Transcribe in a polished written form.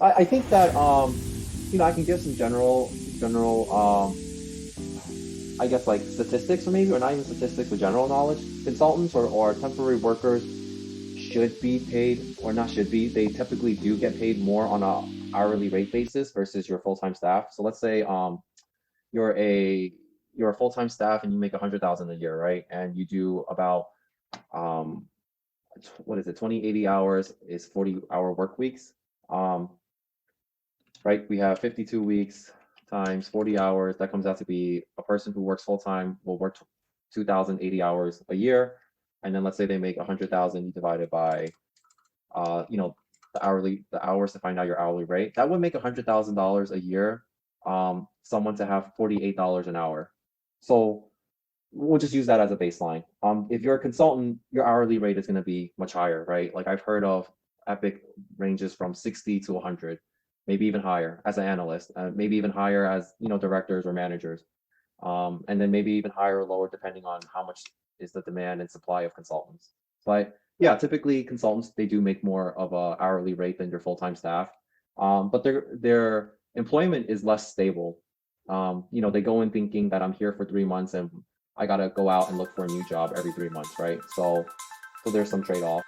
I think that I can give some general I guess like statistics or maybe or not even statistics but general knowledge. Consultants or temporary workers should be paid or not should be. They typically do get paid more on a hourly rate basis versus your full-time staff. So let's say you're a you're a full-time staff and you make 100,000 a year, right? And you do about um what is it, 20, 80 hours is 40-hour work weeks. Um, right? We have 52 weeks times 40 hours. That comes out to be a person who works full time will work 2,080 hours a year. And then let's say they make 100,000, you divide it by, the hours to find out your hourly rate. That would make $100,000 a year. Someone to have $48 an hour. So we'll just use that as a baseline. If you're a consultant, your hourly rate is going to be much higher, right? Like I've heard of Epic ranges from 60 to 100, maybe even higher as an analyst, maybe even higher as directors or managers, and then maybe even higher or lower depending on how much is the demand and supply of consultants. But yeah, typically consultants they do make more of a hourly rate than your full-time staff, but their employment is less stable. They go in thinking that I'm here for 3 months and I gotta go out and look for a new job every 3 months, right? So there's some trade-off.